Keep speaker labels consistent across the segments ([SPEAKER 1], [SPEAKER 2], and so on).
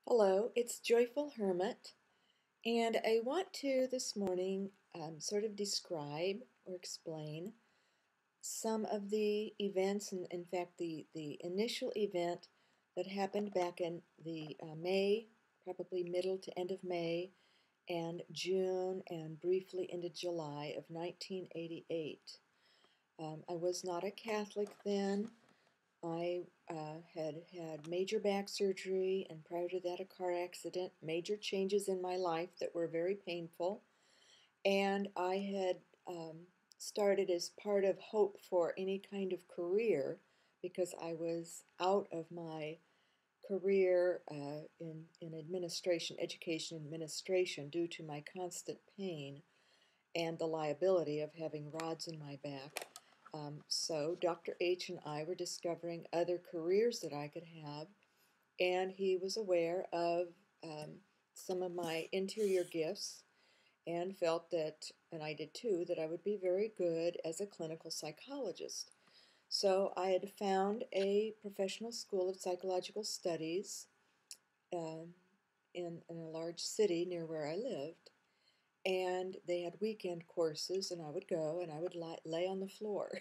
[SPEAKER 1] Hello, it's Joyful Hermit, and I want to this morning sort of describe or explain some of the events, and in fact, the initial event that happened back in the May, probably middle to end of May, and June, and briefly into July of 1988. I was not a Catholic then. I had major back surgery, and prior to that, a car accident, major changes in my life that were very painful. And I had started as part of hope for any kind of career because I was out of my career in administration, education administration, due to my constant pain and the liability of having rods in my back. So Dr. H and I were discovering other careers that I could have, and he was aware of some of my interior gifts and felt that, and I did too, that I would be very good as a clinical psychologist. So I had found a professional school of psychological studies in a large city near where I lived, and they had weekend courses, and I would go and I would lay on the floor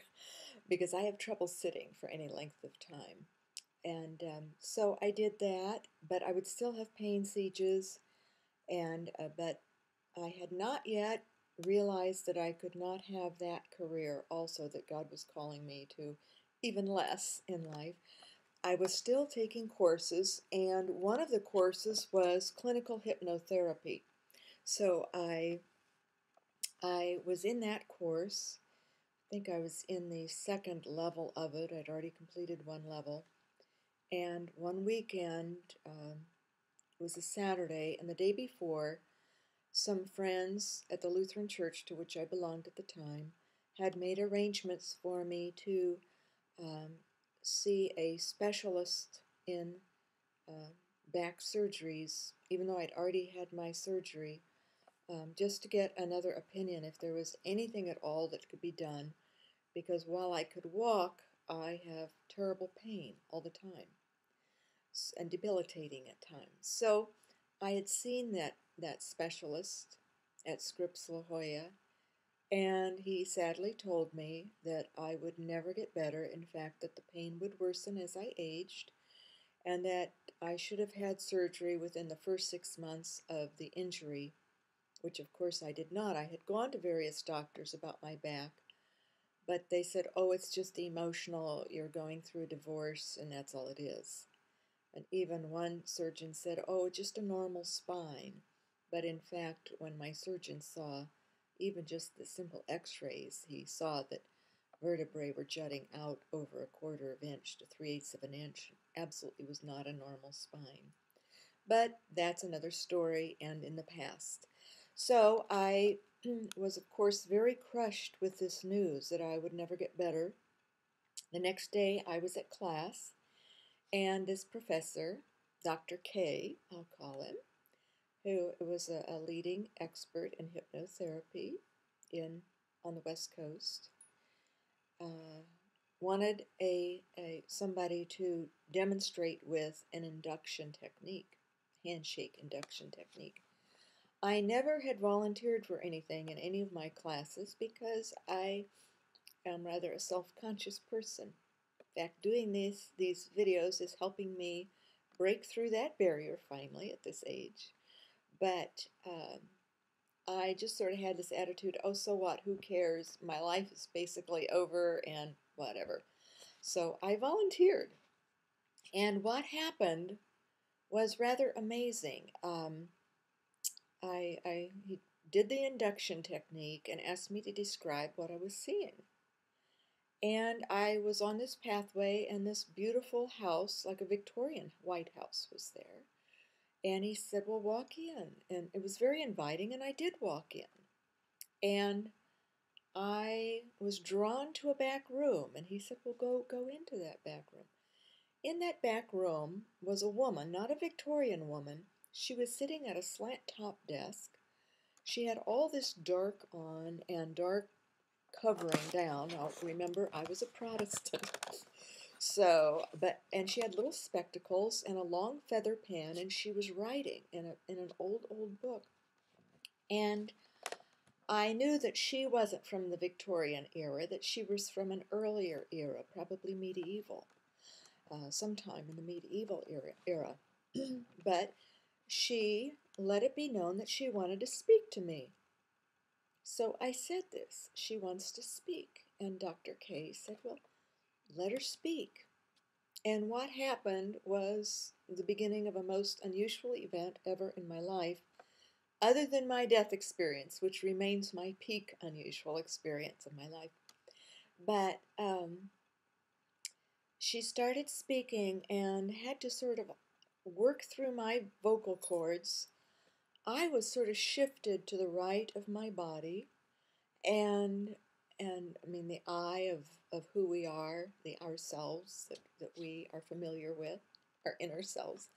[SPEAKER 1] because I have trouble sitting for any length of time. And so I did that, but I would still have pain sieges, and but I had not yet realized that I could not have that career also, that God was calling me to even less in life. I was still taking courses, and one of the courses was clinical hypnotherapy. So I was in that course. I think I was in the second level of it. I'd already completed one level. And one weekend, it was a Saturday, and the day before, some friends at the Lutheran church to which I belonged at the time had made arrangements for me to um, see a specialist in uh, back surgeries, even though I'd already had my surgery, just to get another opinion if there was anything at all that could be done, because while I could walk, I have terrible pain all the time and debilitating at times. So I had seen that specialist at Scripps La Jolla, and he sadly told me that I would never get better. In fact, that the pain would worsen as I aged, and that I should have had surgery within the first 6 months of the injury, which of course I did not. I had gone to various doctors about my back, but they said, oh, it's just emotional, you're going through a divorce, and that's all it is. And even one surgeon said, oh, just a normal spine. But in fact, when my surgeon saw even just the simple x-rays, he saw that vertebrae were jutting out over a quarter of an inch to 3/8 of an inch. Absolutely was not a normal spine. But that's another story and in the past. So I was, of course, very crushed with this news that I would never get better. The next day I was at class, and this professor, Dr. K, I'll call him, who was a leading expert in hypnotherapy on the West Coast, wanted somebody to demonstrate with an induction technique, handshake induction technique. I never had volunteered for anything in any of my classes because I am rather a self-conscious person. In fact, doing these videos is helping me break through that barrier finally at this age. But I just sort of had this attitude, oh, so what? Who cares? My life is basically over and whatever. So I volunteered. And what happened was rather amazing. He did the induction technique and asked me to describe what I was seeing. And I was on this pathway, and this beautiful house, like a Victorian White House, was there. And he said, well, walk in. And it was very inviting, and I did walk in. And I was drawn to a back room, and he said, well, go into that back room. In that back room was a woman, not a Victorian woman. She was sitting at a slant-top desk. She had all this dark on and dark covering down. Now, remember, I was a Protestant, And she had little spectacles and a long feather pen, and she was writing in an old book. And I knew that she wasn't from the Victorian era, that she was from an earlier era, probably medieval, sometime in the medieval era. But she let it be known that she wanted to speak to me. So I said this, she wants to speak. And Dr. K said, well, let her speak. And what happened was the beginning of a most unusual event ever in my life, other than my death experience, which remains my peak unusual experience of my life. But she started speaking and had to sort of work through my vocal cords. I was sort of shifted to the right of my body, and I mean the I of who we are, the ourselves that we are familiar with, our inner selves,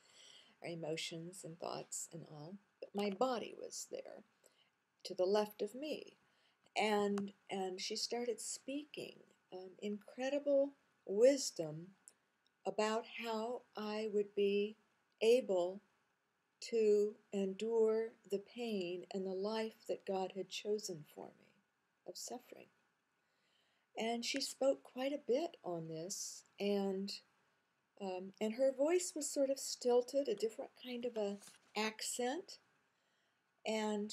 [SPEAKER 1] our emotions and thoughts and all. But my body was there to the left of me, and she started speaking incredible wisdom about how I would be able to endure the pain and the life that God had chosen for me of suffering. And she spoke quite a bit on this, and her voice was sort of stilted, a different kind of a accent, and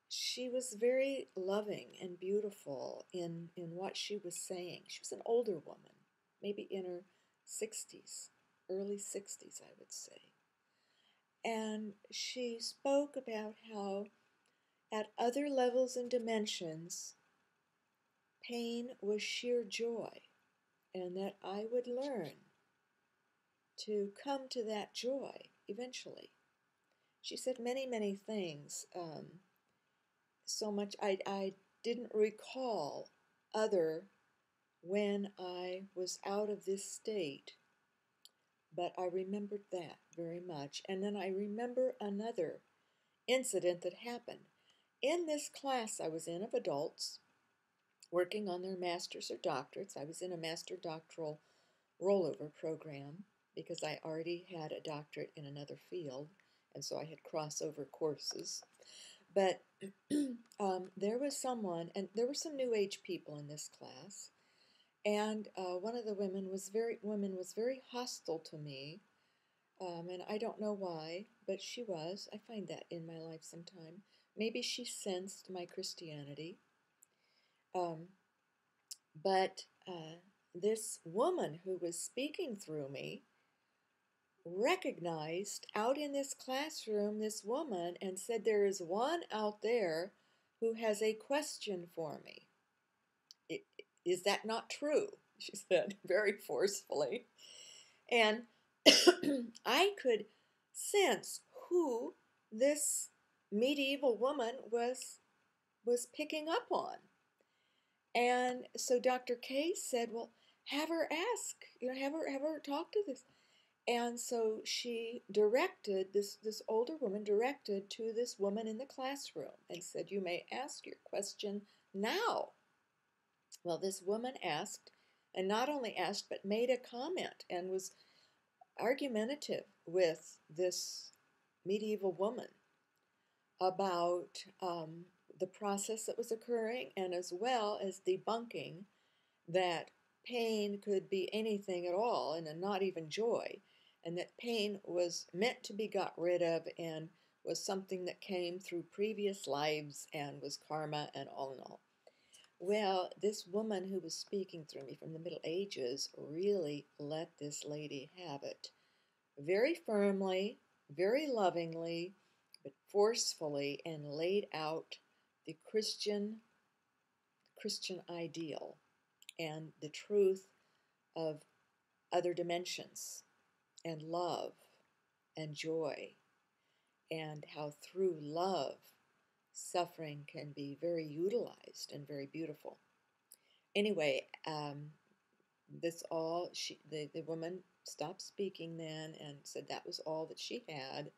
[SPEAKER 1] she was very loving and beautiful in what she was saying. She was an older woman, maybe in her 60s, early 60s, I would say. And she spoke about how at other levels and dimensions, pain was sheer joy, and that I would learn to come to that joy eventually. She said many, many things. So much I didn't recall other when I was out of this state, but I remembered that very much. And then I remember another incident that happened. In this class I was in of adults working on their masters or doctorates, I was in a master doctoral rollover program because I already had a doctorate in another field, and so I had crossover courses. But there was someone, and there were some New Age people in this class, and one of the women was very hostile to me, and I don't know why, but she was. I find that in my life sometime. Maybe she sensed my Christianity, um, but this woman who was speaking through me recognized out in this classroom this woman and said, there is one out there who has a question for me. Is that not true? She said very forcefully. And I could sense who this medieval woman was picking up on. And so Dr. K said, well, have her ask, have her talk to this. And so she directed, this older woman directed to this woman in the classroom and said, you may ask your question now. Well, this woman asked, and not only asked, but made a comment and was argumentative with this medieval woman about the process that was occurring, and as well as debunking that pain could be anything at all and not even joy, and that pain was meant to be got rid of and was something that came through previous lives and was karma and all in all. Well, this woman who was speaking through me from the Middle Ages really let this lady have it. Very firmly, very lovingly, but forcefully, and laid out the Christian ideal and the truth of other dimensions and love and joy, and how through love suffering can be very utilized and very beautiful. Anyway, the woman stopped speaking then and said that was all that she had,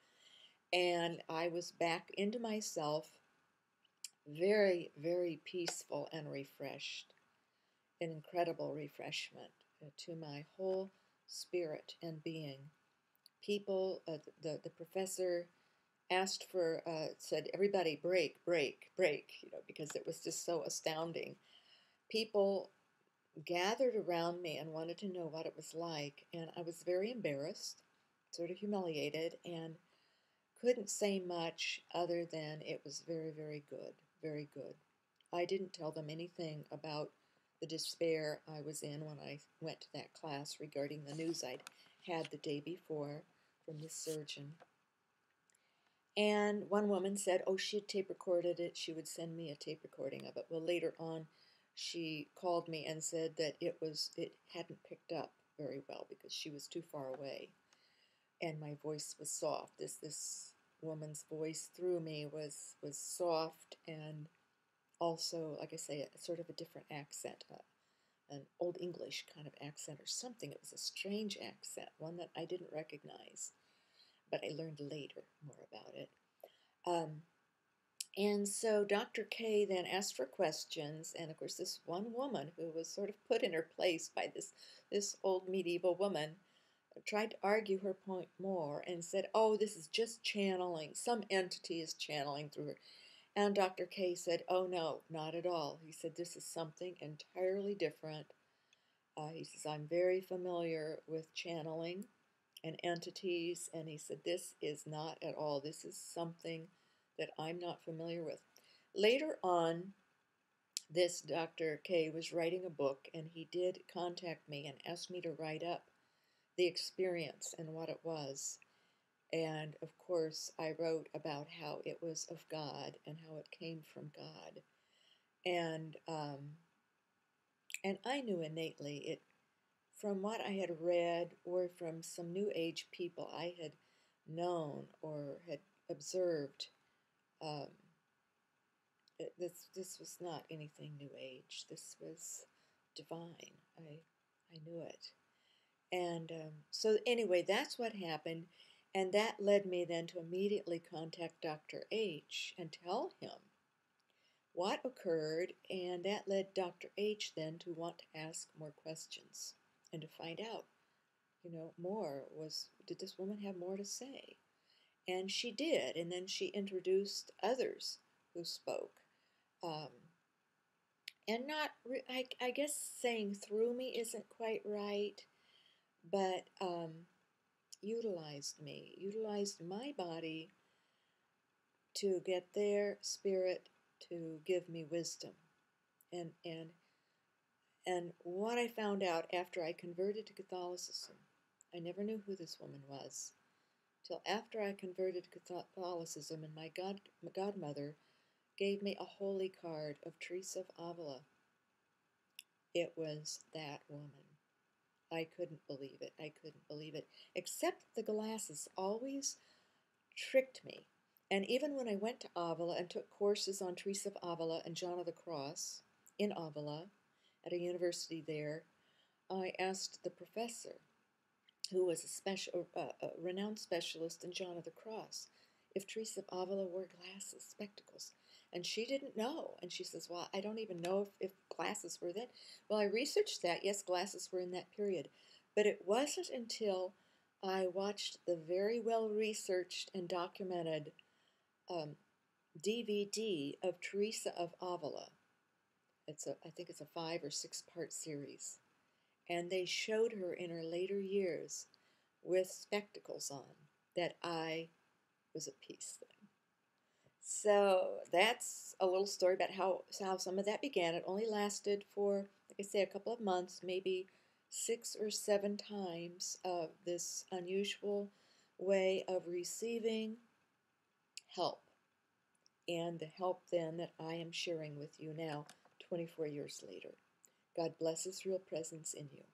[SPEAKER 1] and I was back into myself, very, very peaceful and refreshed. an incredible refreshment to my whole spirit and being. People, the professor asked for, said, everybody break, break, break, because it was just so astounding. People gathered around me and wanted to know what it was like, and I was very embarrassed, sort of humiliated, and couldn't say much other than it was very, very good, very good. I didn't tell them anything about the despair I was in when I went to that class regarding the news I'd had the day before from the surgeon. And one woman said, oh, she had tape recorded it. She would send me a tape recording of it. Well, later on, she called me and said that it hadn't picked up very well because she was too far away. And my voice was soft. This woman's voice through me was soft and also, like I say, a sort of a different accent, an Old English kind of accent or something. It was a strange accent, one that I didn't recognize, but I learned later more about it. And so Dr. K then asked for questions, and of course this one woman who was sort of put in her place by this old medieval woman tried to argue her point more and said, oh, this is just channeling. Some entity is channeling through her. And Dr. K said, oh, no, not at all. He said, this is something entirely different. He says, I'm very familiar with channeling and entities. And he said, this is not at all. This is something that I'm not familiar with. Later on, this Dr. K was writing a book, and he did contact me and asked me to write up the experience and what it was. And of course, I wrote about how it was of God and how it came from God. And I knew innately it from what I had read or from some New Age people I had known or had observed. Um, this was not anything New Age. This was divine. I knew it. And so anyway, that's what happened. And that led me then to immediately contact Dr. H and tell him what occurred. And that led Dr. H then to want to ask more questions and to find out, more. Did this woman have more to say? And she did. And then she introduced others who spoke. And not, I guess saying through me isn't quite right, but utilized me, utilized my body to get their spirit to give me wisdom. And what I found out after I converted to Catholicism, I never knew who this woman was till after I converted to Catholicism, and my godmother gave me a holy card of Teresa of Avila. It was that woman. I couldn't believe it. I couldn't believe it. Except the glasses always tricked me. And even when I went to Avila and took courses on Teresa of Avila and John of the Cross in Avila at a university there, I asked the professor, who was a renowned specialist in John of the Cross, if Teresa of Avila wore glasses, spectacles. And she didn't know. And she says, well, I don't even know if glasses were then. Well, I researched that. Yes, glasses were in that period. But it wasn't until I watched the very well-researched and documented DVD of Teresa of Avila. I think it's a 5 or 6 part series. And they showed her in her later years with spectacles on that I was at peace then. So that's a little story about how some of that began. It only lasted for, like I say, a couple of months, maybe 6 or 7 times of this unusual way of receiving help. And the help then that I am sharing with you now, 24 years later. God bless His real presence in you.